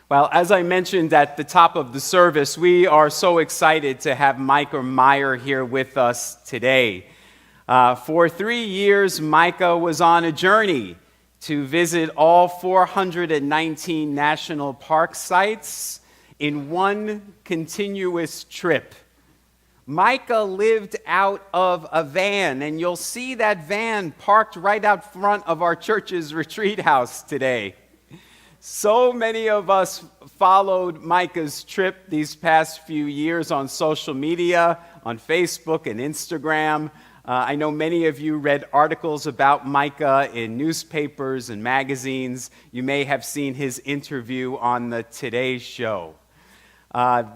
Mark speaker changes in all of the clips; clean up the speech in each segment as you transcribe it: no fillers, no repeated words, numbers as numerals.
Speaker 1: Well, as I mentioned at the top of the service, we are so excited to have Mikah Meyer here with us today. For 3 years, Mikah was on a journey to visit all 419 national park sites in one continuous trip. Mikah lived out of a van, and you'll see that van parked right out front of our church's retreat house today. So many of us followed Mikah's trip these past few years on social media, on Facebook and Instagram. I know many of you read articles about Mikah in newspapers and magazines. You may have seen his interview on the Today Show.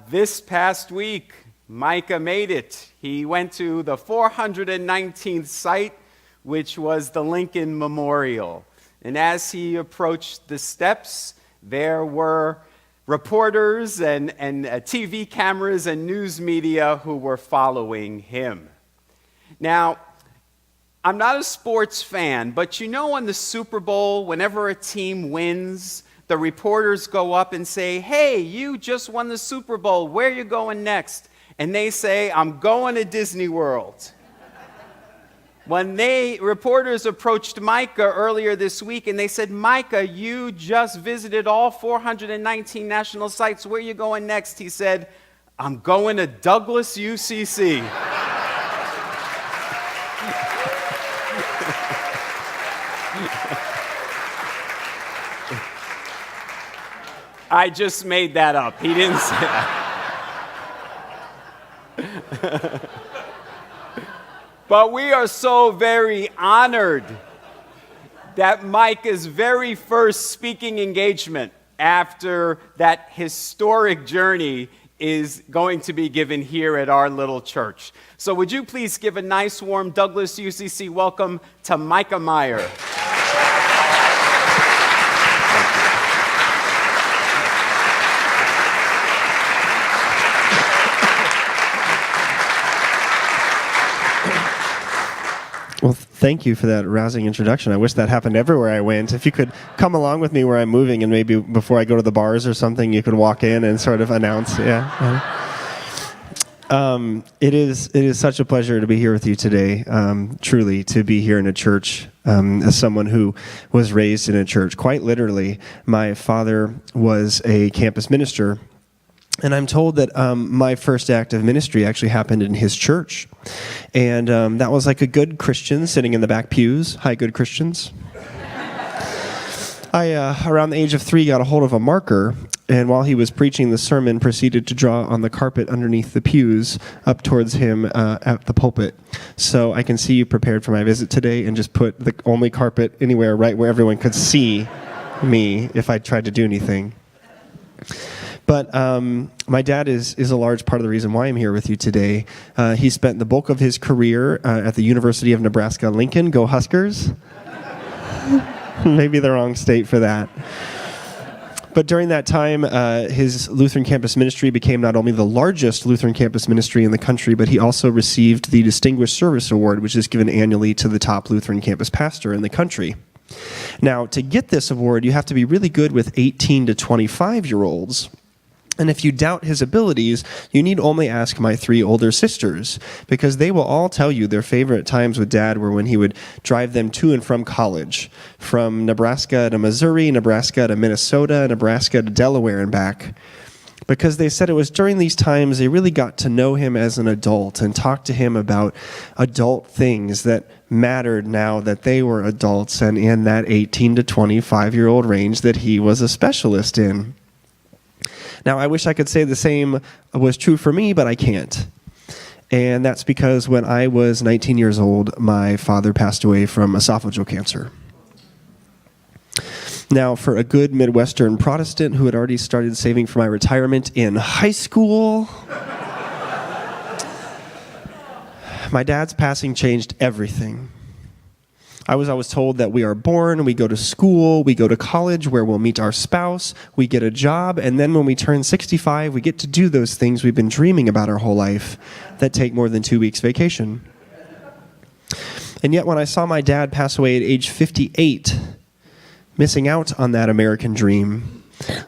Speaker 1: This past week, Mikah made it. He went to the 419th site, which was the Lincoln Memorial. And as he approached the steps, there were reporters and TV cameras and news media who were following him. Now, I'm not a sports fan, but you know on the Super Bowl, whenever a team wins, the reporters go up and say, "Hey, you just won the Super Bowl. Where are you going next?" And they say, "I'm going to Disney World." When reporters approached Mikah earlier this week and they said, "Mikah, you just visited all 419 national sites. Where are you going next?" He said, "I'm going to Douglas, UCC." I just made that up. He didn't say that. But we are so very honored that Mikah's very first speaking engagement after that historic journey is going to be given here at our little church. So would you please give a nice warm Douglas UCC welcome to Mikah Meyer.
Speaker 2: Well, thank you for that rousing introduction. I wish that happened everywhere I went. If you could come along with me where I'm moving, and maybe before I go to the bars or something, you could walk in and sort of announce. Yeah. It is such a pleasure to be here with you today. Truly, to be here in a church as someone who was raised in a church. Quite literally, my father was a campus minister. And I'm told that my first act of ministry actually happened in his church. And that was like a good Christian sitting in the back pews. Hi, good Christians. I, around the age of 3, got a hold of a marker, and while he was preaching the sermon, proceeded to draw on the carpet underneath the pews up towards him at the pulpit. So I can see you prepared for my visit today and just put the only carpet anywhere right where everyone could see me if I tried to do anything. But my dad is a large part of the reason why I'm here with you today. He spent the bulk of his career at the University of Nebraska-Lincoln. Go Huskers! Maybe the wrong state for that. But during that time, his Lutheran campus ministry became not only the largest Lutheran campus ministry in the country, but he also received the Distinguished Service Award, which is given annually to the top Lutheran campus pastor in the country. Now, to get this award, you have to be really good with 18 to 25-year-olds. And if you doubt his abilities, you need only ask my 3 older sisters, because they will all tell you their favorite times with Dad were when he would drive them to and from college, from Nebraska to Missouri, Nebraska to Minnesota, Nebraska to Delaware and back. Because they said it was during these times they really got to know him as an adult and talk to him about adult things that mattered now that they were adults and in that 18 to 25-year-old range that he was a specialist in. Now, I wish I could say the same was true for me, but I can't. And that's because when I was 19 years old, my father passed away from esophageal cancer. Now, for a good Midwestern Protestant who had already started saving for my retirement in high school, my dad's passing changed everything. I was always told that we are born, we go to school, we go to college where we'll meet our spouse, we get a job, and then when we turn 65, we get to do those things we've been dreaming about our whole life that take more than 2 weeks vacation. And yet when I saw my dad pass away at age 58, missing out on that American dream,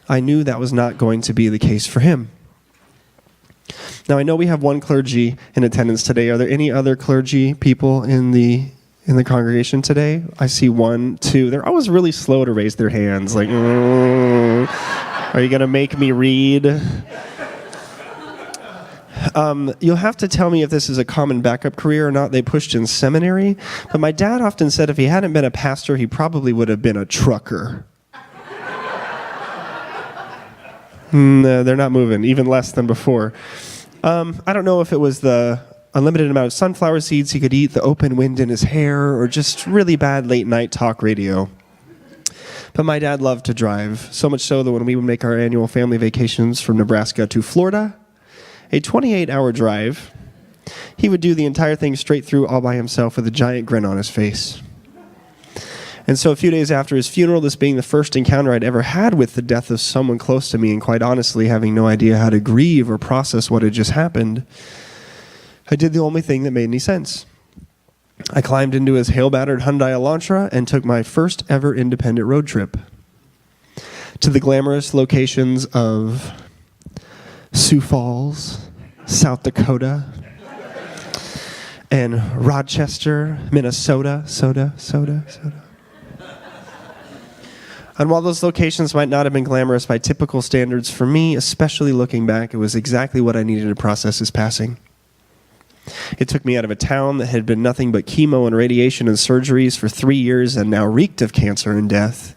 Speaker 2: I knew that was not going to be the case for him. Now, I know we have one clergy in attendance today. Are there any other clergy people in the congregation today? I see 1, 2. They're always really slow to raise their hands. Like, are you going to make me read? You'll have to tell me if this is a common backup career or not. They pushed in seminary. But my dad often said if he hadn't been a pastor, he probably would have been a trucker. No, they're not moving, even less than before. I don't know if it was the unlimited amount of sunflower seeds he could eat, the open wind in his hair, or just really bad late-night talk radio. But my dad loved to drive, so much so that when we would make our annual family vacations from Nebraska to Florida, a 28-hour drive, he would do the entire thing straight through all by himself with a giant grin on his face. And so a few days after his funeral, this being the first encounter I'd ever had with the death of someone close to me, and quite honestly having no idea how to grieve or process what had just happened, I did the only thing that made any sense. I climbed into his hail-battered Hyundai Elantra and took my first ever independent road trip to the glamorous locations of Sioux Falls, South Dakota, and Rochester, Minnesota, soda. And while those locations might not have been glamorous by typical standards, for me, especially looking back, it was exactly what I needed to process his passing. It took me out of a town that had been nothing but chemo and radiation and surgeries for 3 years and now reeked of cancer and death,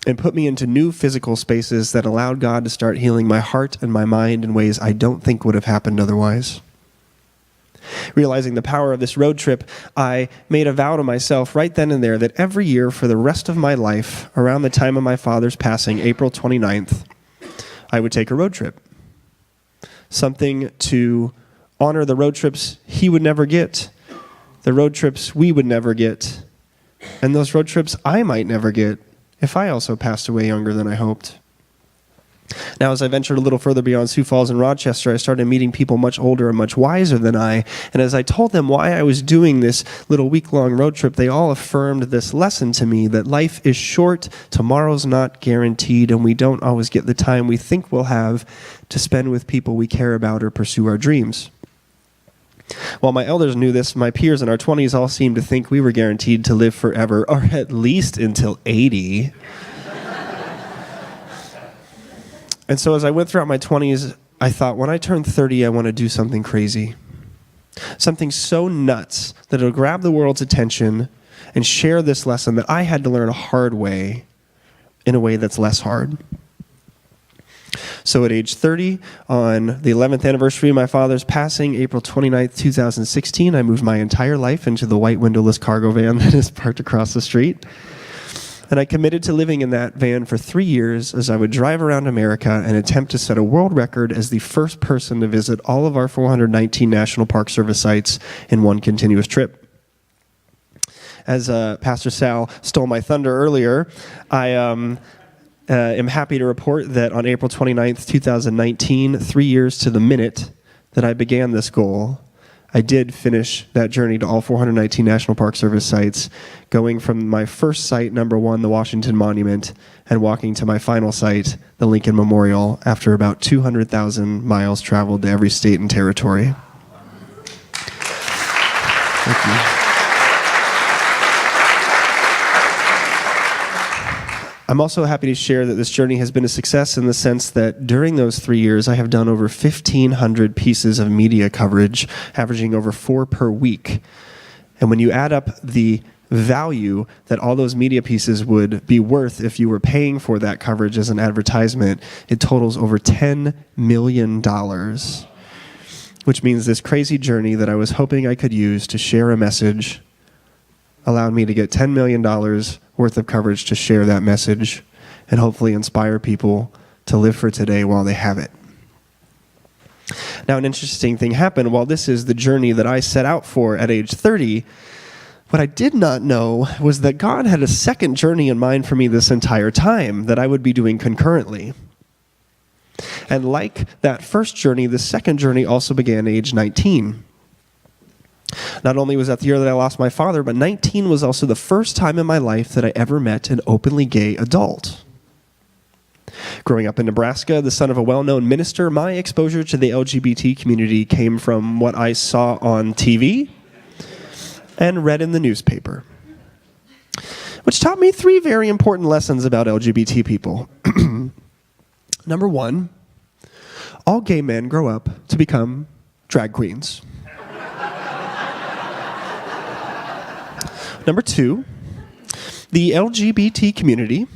Speaker 2: and put me into new physical spaces that allowed God to start healing my heart and my mind in ways I don't think would have happened otherwise. Realizing the power of this road trip, I made a vow to myself right then and there that every year for the rest of my life, around the time of my father's passing, April 29th, I would take a road trip. Something to honor the road trips he would never get, the road trips we would never get, and those road trips I might never get if I also passed away younger than I hoped. Now, as I ventured a little further beyond Sioux Falls and Rochester, I started meeting people much older and much wiser than I. And as I told them why I was doing this little week-long road trip, they all affirmed this lesson to me, that life is short, tomorrow's not guaranteed, and we don't always get the time we think we'll have to spend with people we care about or pursue our dreams. While my elders knew this, my peers in our 20s all seemed to think we were guaranteed to live forever, or at least until 80. And so as I went throughout my 20s, I thought, when I turn 30, I want to do something crazy. Something so nuts that it'll grab the world's attention and share this lesson that I had to learn a hard way, in a way that's less hard. So at age 30, on the 11th anniversary of my father's passing, April 29th, 2016, I moved my entire life into the white windowless cargo van that is parked across the street. And I committed to living in that van for 3 years as I would drive around America and attempt to set a world record as the first person to visit all of our 419 National Park Service sites in one continuous trip. As Pastor Sal stole my thunder earlier, I am happy to report that on April 29th, 2019, 3 years to the minute that I began this goal, I did finish that journey to all 419 National Park Service sites, going from my first site, number 1, the Washington Monument, and walking to my final site, the Lincoln Memorial, after about 200,000 miles traveled to every state and territory. Thank you. I'm also happy to share that this journey has been a success in the sense that during those 3 years, I have done over 1,500 pieces of media coverage, averaging over 4 per week. And when you add up the value that all those media pieces would be worth if you were paying for that coverage as an advertisement, it totals over $10 million, which means this crazy journey that I was hoping I could use to share a message allowed me to get $10 million worth of coverage to share that message and hopefully inspire people to live for today while they have it. Now, an interesting thing happened. While this is the journey that I set out for at age 30, what I did not know was that God had a second journey in mind for me this entire time that I would be doing concurrently. And like that first journey, the second journey also began at age 19. Not only was that the year that I lost my father, but 19 was also the first time in my life that I ever met an openly gay adult. Growing up in Nebraska, the son of a well-known minister, my exposure to the LGBT community came from what I saw on TV and read in the newspaper, which taught me 3 very important lessons about LGBT people. Number 1, all gay men grow up to become drag queens. Number 2, the LGBT community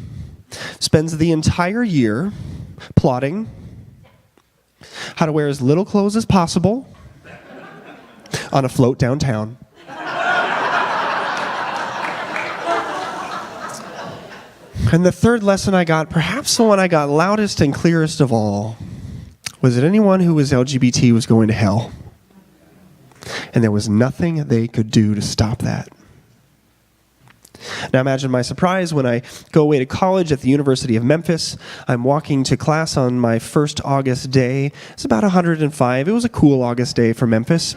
Speaker 2: spends the entire year plotting how to wear as little clothes as possible on a float downtown. And the 3rd lesson I got, perhaps the one I got loudest and clearest of all, was that anyone who was LGBT was going to hell. And there was nothing they could do to stop that. Now imagine my surprise when I go away to college at the University of Memphis. I'm walking to class on my first August day. It's about 105. It was a cool August day for Memphis.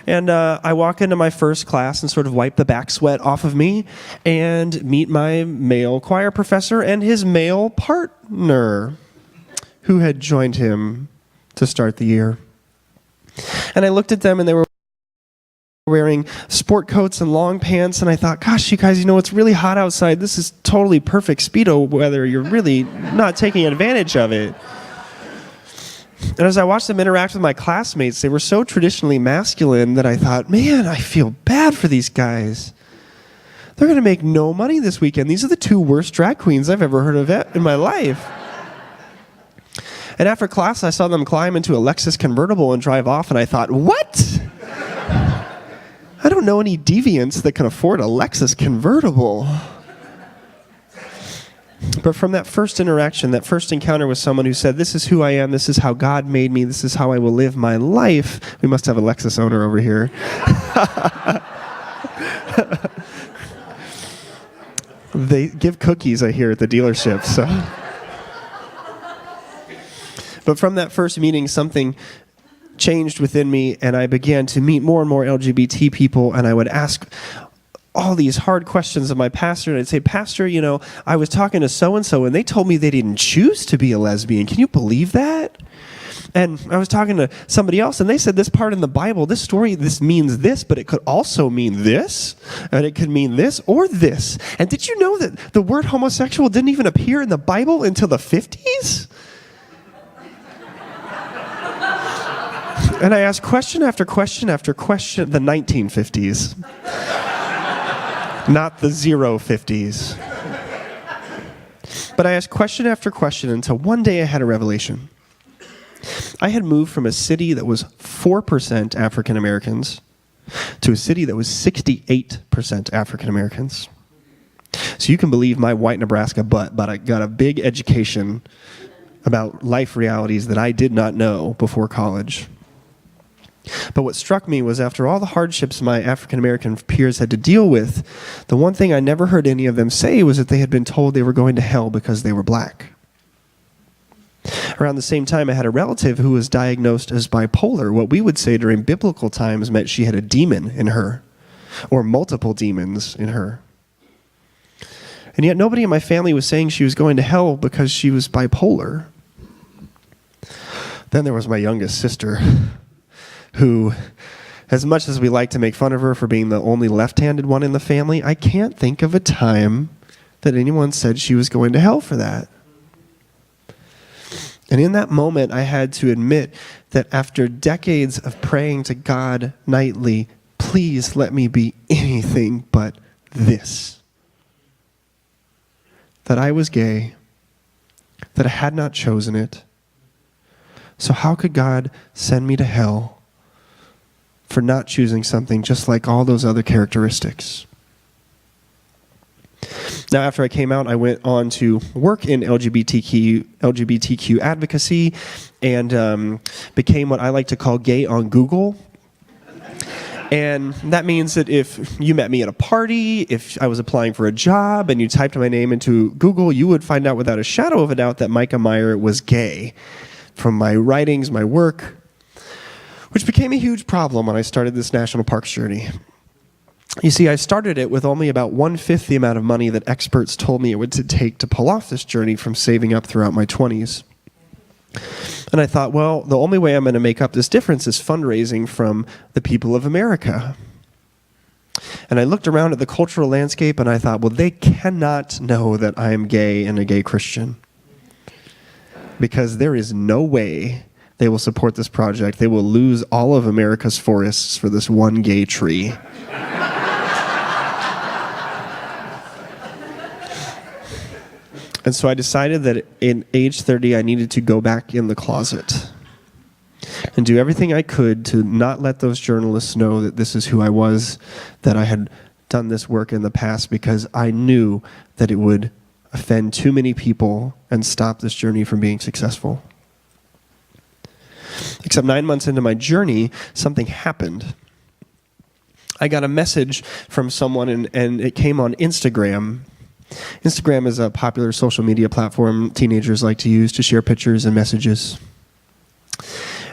Speaker 2: And I walk into my first class and sort of wipe the back sweat off of me and meet my male choir professor and his male partner who had joined him to start the year. And I looked at them and they were wearing sport coats and long pants, and I thought, gosh, you guys, it's really hot outside. This is totally perfect Speedo weather. You're really not taking advantage of it. And as I watched them interact with my classmates, they were so traditionally masculine that I thought, man, I feel bad for these guys. They're going to make no money this weekend. These are the 2 worst drag queens I've ever heard of in my life. And after class, I saw them climb into a Lexus convertible and drive off, and I thought, what? I don't know any deviants that can afford a Lexus convertible. But from that first interaction, that first encounter with someone who said, this is who I am, this is how God made me, this is how I will live my life. We must have a Lexus owner over here. They give cookies, I hear, at the dealership. So. But from that first meeting, something changed within me, and I began to meet more and more LGBT people, and I would ask all these hard questions of my pastor, and I'd say, Pastor, I was talking to so-and-so, and they told me they didn't choose to be a lesbian. Can you believe that? And I was talking to somebody else, and they said this part in the Bible, this story, this means this, but it could also mean this, and it could mean this or this. And did you know that the word homosexual didn't even appear in the Bible until the 50s? And I asked question after question after question, the 1950s, not the 050s. But I asked question after question until one day I had a revelation. I had moved from a city that was 4% African Americans to a city that was 68% African Americans. So you can believe my white Nebraska butt, but I got a big education about life realities that I did not know before college. But what struck me was after all the hardships my African-American peers had to deal with, the one thing I never heard any of them say was that they had been told they were going to hell because they were black. Around the same time, I had a relative who was diagnosed as bipolar. What we would say during biblical times meant she had a demon in her, or multiple demons in her. And yet nobody in my family was saying she was going to hell because she was bipolar. Then there was my youngest sister, who, as much as we like to make fun of her for being the only left-handed one in the family, I can't think of a time that anyone said she was going to hell for that. And in that moment, I had to admit that after decades of praying to God nightly, please let me be anything but this. That I was gay, that I had not chosen it. So how could God send me to hell for not choosing something just like all those other characteristics? Now, after I came out, I went on to work in LGBTQ advocacy and became what I like to call gay on Google. And that means that if you met me at a party, if I was applying for a job and you typed my name into Google, you would find out without a shadow of a doubt that Mikah Meyer was gay from my writings, my work, which became a huge problem when I started this national parks journey. You see, I started it with only about 1/5 the amount of money that experts told me it would take to pull off this journey from saving up throughout my 20s. And I thought, well, the only way I'm going to make up this difference is fundraising from the people of America. And I looked around at the cultural landscape and I thought, well, they cannot know that I'm gay and a gay Christian, because there is no way they will support this project. They will lose all of America's forests for this one gay tree. And so I decided that in age 30, I needed to go back in the closet and do everything I could to not let those journalists know that this is who I was, that I had done this work in the past, because I knew that it would offend too many people and stop this journey from being successful. Except 9 months into my journey, something happened. I got a message from someone, and it came on Instagram. Instagram is a popular social media platform teenagers like to use to share pictures and messages.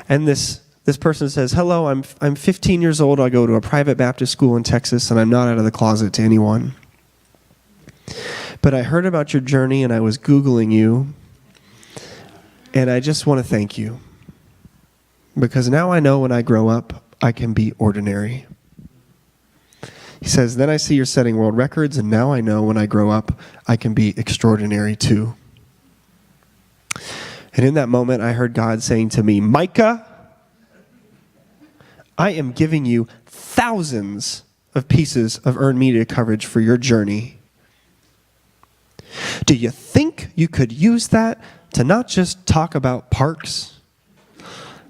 Speaker 2: And this person says, "Hello, I'm 15 years old. I go to a private Baptist school in Texas, and I'm not out of the closet to anyone. But I heard about your journey, and I was Googling you, and I just want to thank you. Because now I know when I grow up, I can be ordinary." He says, "Then I see you're setting world records, and now I know when I grow up, I can be extraordinary too." And in that moment, I heard God saying to me, "Mikah, I am giving you thousands of pieces of earned media coverage for your journey. Do you think you could use that to not just talk about parks,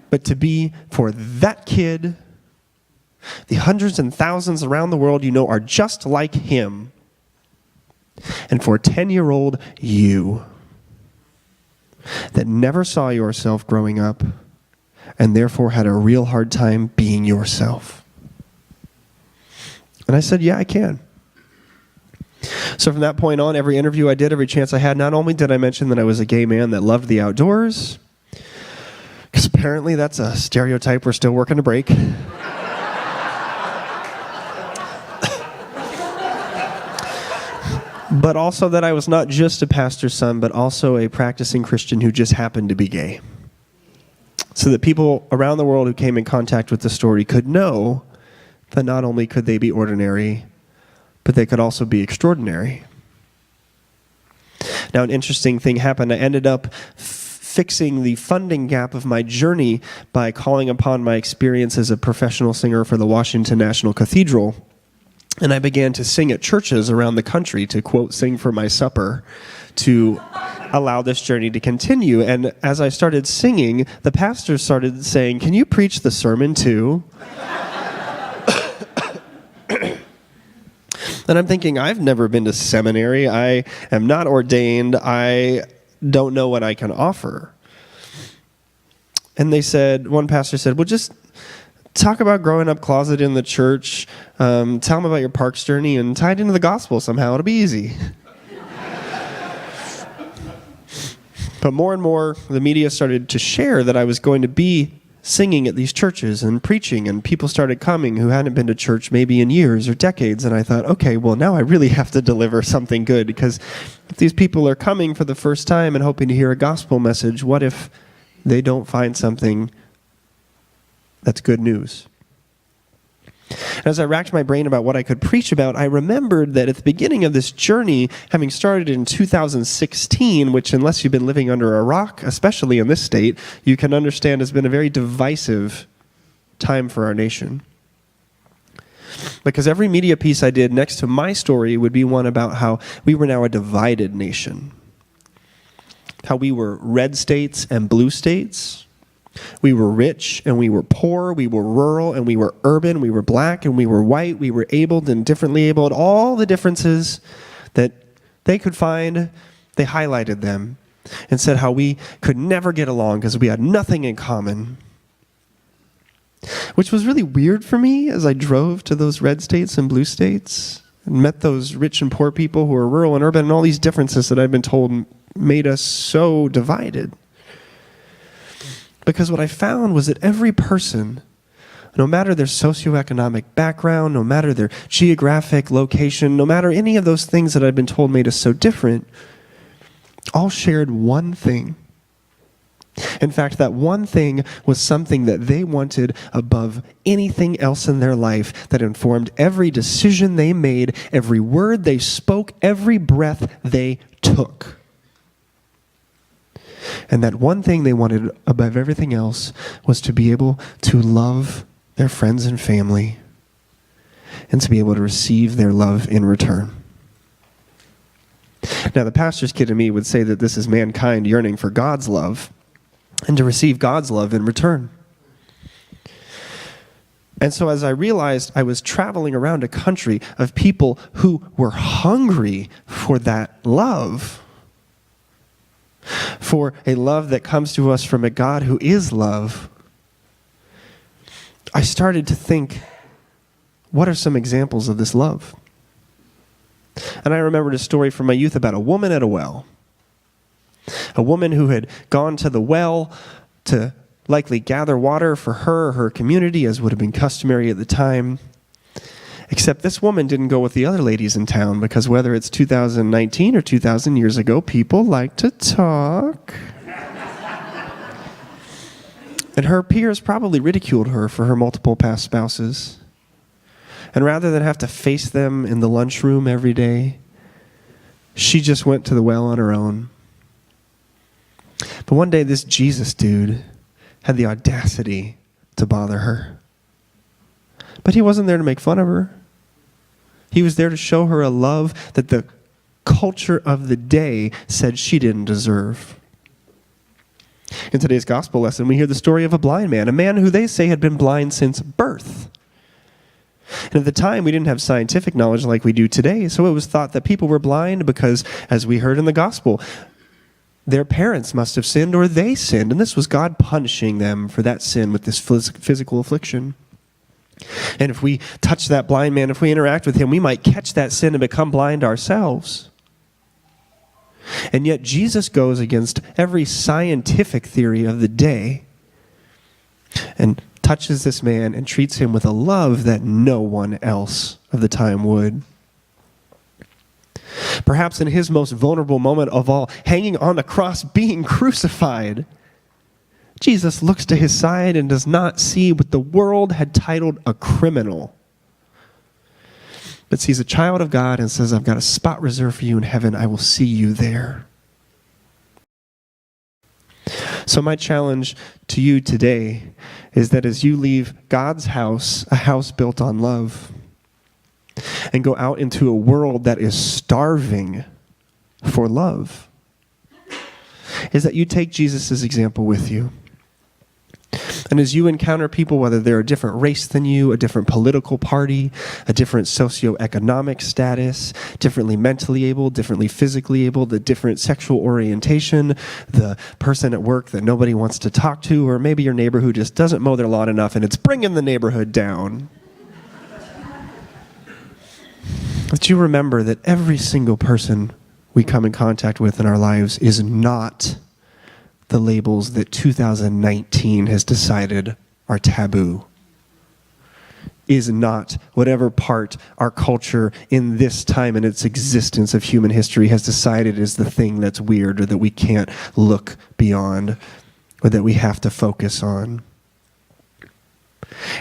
Speaker 2: but to be for that kid, the hundreds and thousands around the world you know are just like him, and for 10-year-old you that never saw yourself growing up and therefore had a real hard time being yourself?" And I said, "Yeah, I can." So from that point on, every interview I did, every chance I had, not only did I mention that I was a gay man that loved the outdoors, because apparently that's a stereotype we're still working to break, but also that I was not just a pastor's son, but also a practicing Christian who just happened to be gay. So that people around the world who came in contact with the story could know that not only could they be ordinary, but they could also be extraordinary. Now, an interesting thing happened. I ended up fixing the funding gap of my journey by calling upon my experience as a professional singer for the Washington National Cathedral. And I began to sing at churches around the country to, quote, sing for my supper, to allow this journey to continue. And as I started singing, the pastor started saying, "Can you preach the sermon too?" And I'm thinking, I've never been to seminary. I am not ordained. I don't know what I can offer. And they said, one pastor said, "Well, just talk about growing up closet in the church. Tell them about your parks journey and tie it into the gospel somehow. It'll be easy." But more and more, the media started to share that I was going to be singing at these churches and preaching, and people started coming who hadn't been to church maybe in years or decades. And I thought, okay, well, now I really have to deliver something good, because if these people are coming for the first time and hoping to hear a gospel message, what if they don't find something that's good news? As I racked my brain about what I could preach about, I remembered that at the beginning of this journey, having started in 2016, which, unless you've been living under a rock, especially in this state, you can understand has been a very divisive time for our nation. Because every media piece I did next to my story would be one about how we were now a divided nation. How we were red states and blue states. We were rich and we were poor, we were rural and we were urban, we were black and we were white, we were abled and differently abled. All the differences that they could find, they highlighted them and said how we could never get along because we had nothing in common. Which was really weird for me as I drove to those red states and blue states and met those rich and poor people who were rural and urban, and all these differences that I'd been told made us so divided. Because what I found was that every person no matter their socioeconomic background, no matter their geographic location, no matter any of those things that I've been told made us so different, all shared one thing. In fact, that one thing was something that they wanted above anything else in their life, that informed every decision they made, every word they spoke, every breath they took. And that one thing they wanted above everything else was to be able to love their friends and family and to be able to receive their love in return. Now, the pastor's kid in me would say that this is mankind yearning for God's love and to receive God's love in return. And so as I realized I was traveling around a country of people who were hungry for that love, for a love that comes to us from a God who is love, I started to think, what are some examples of this love? And I remembered a story from my youth about a woman at a well. A woman who had gone to the well to likely gather water for her or her community, as would have been customary at the time. Except this woman didn't go with the other ladies in town, because whether it's 2019 or 2,000 years ago, people like to talk. And her peers probably ridiculed her for her multiple past spouses. And rather than have to face them in the lunchroom every day, she just went to the well on her own. But one day, this Jesus dude had the audacity to bother her. But he wasn't there to make fun of her. He was there to show her a love that the culture of the day said she didn't deserve. In today's gospel lesson, we hear the story of a blind man, a man who they say had been blind since birth. And at the time, we didn't have scientific knowledge like we do today, so it was thought that people were blind because, as we heard in the gospel, their parents must have sinned or they sinned, and this was God punishing them for that sin with this physical affliction. And if we touch that blind man, if we interact with him, we might catch that sin and become blind ourselves. And yet Jesus goes against every scientific theory of the day and touches this man and treats him with a love that no one else of the time would. Perhaps in his most vulnerable moment of all, hanging on the cross, being crucified, Jesus looks to his side and does not see what the world had titled a criminal, but sees a child of God and says, I've got a spot reserved for you in heaven. I will see you there. So my challenge to you today is that as you leave God's house, a house built on love, and go out into a world that is starving for love, is that you take Jesus' example with you. And as you encounter people, whether they're a different race than you, a different political party, a different socioeconomic status, differently mentally able, differently physically able, the different sexual orientation, the person at work that nobody wants to talk to, or maybe your neighbor who just doesn't mow their lawn enough and it's bringing the neighborhood down. But you remember that every single person we come in contact with in our lives is not the labels that 2019 has decided are taboo, is not whatever part our culture in this time in its existence of human history has decided is the thing that's weird or that we can't look beyond or that we have to focus on.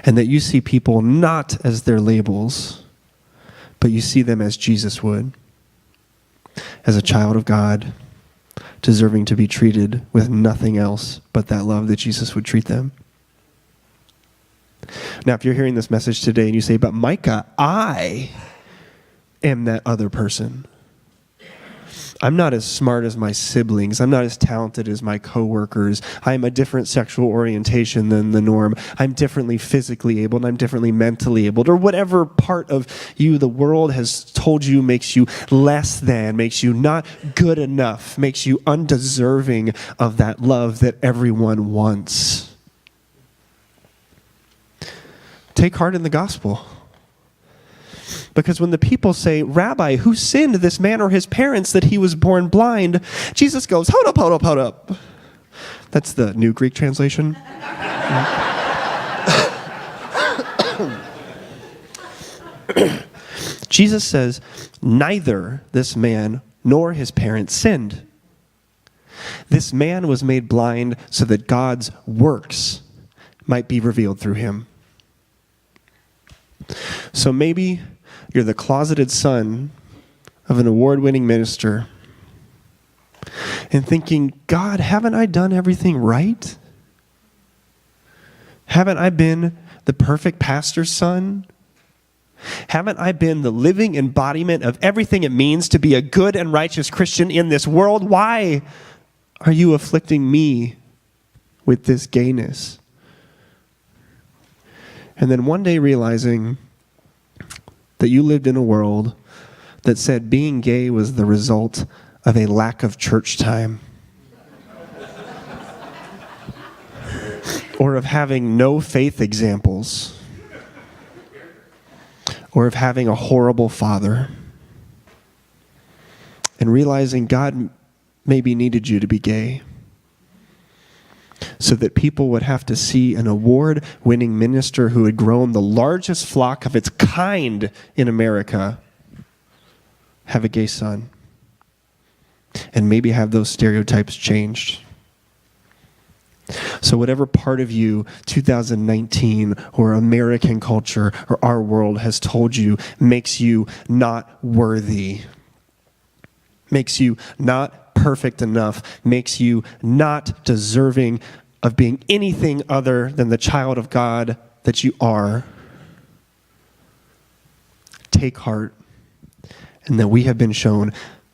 Speaker 2: And that you see people not as their labels, but you see them as Jesus would, as a child of God, deserving to be treated with nothing else but that love that Jesus would treat them. Now, if you're hearing this message today and you say, but Mikah, I am that other person. I'm not as smart as my siblings. I'm not as talented as my coworkers. I'm a different sexual orientation than the norm. I'm differently physically able, and I'm differently mentally able, or whatever part of you the world has told you makes you less than, makes you not good enough, makes you undeserving of that love that everyone wants. Take heart in the gospel. Because when the people say, Rabbi, who sinned, this man or his parents, that he was born blind? Jesus goes, hold up, hold up, hold up. That's the New Greek translation. Jesus says, neither this man nor his parents sinned. This man was made blind so that God's works might be revealed through him. So maybe you're the closeted son of an award-winning minister and thinking, God, haven't I done everything right? Haven't I been the perfect pastor's son? Haven't I been the living embodiment of everything it means to be a good and righteous Christian in this world? Why are you afflicting me with this gayness? And then one day realizing that you lived in a world that said being gay was the result of a lack of church time, or of having no faith examples, or of having a horrible father, and realizing God maybe needed you to be gay so that people would have to see an award-winning minister who had grown the largest flock of its kind in America have a gay son, and maybe have those stereotypes changed. So whatever part of you, 2019, or American culture, or our world has told you makes you not worthy, makes you not perfect enough, makes you not deserving of being anything other than the child of God that you are, take heart, and that we have been shown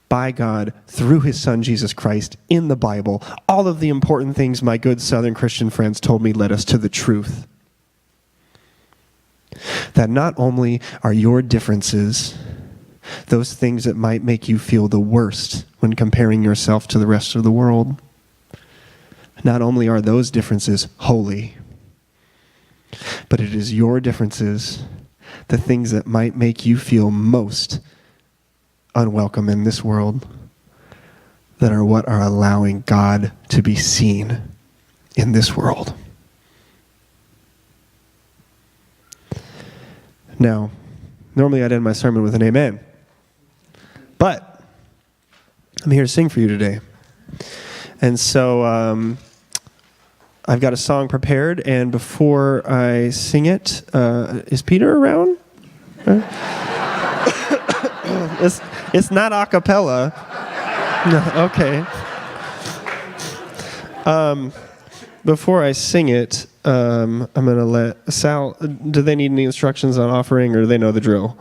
Speaker 2: by God through his son Jesus Christ in the Bible all of the important things my good Southern Christian friends told me led us to the truth. That not only are your differences those things that might make you feel the worst when comparing yourself to the rest of the world, not only are those differences holy, but it is your differences, the things that might make you feel most unwelcome in this world, that are what are allowing God to be seen in this world. Now, normally I'd end my sermon with an amen, but I'm here to sing for you today. And so I've got a song prepared, and before I sing it, is Peter around? It's not a cappella. No, okay. Before I sing it, I'm going to let Sal, do they need any instructions on offering, or do they know the drill?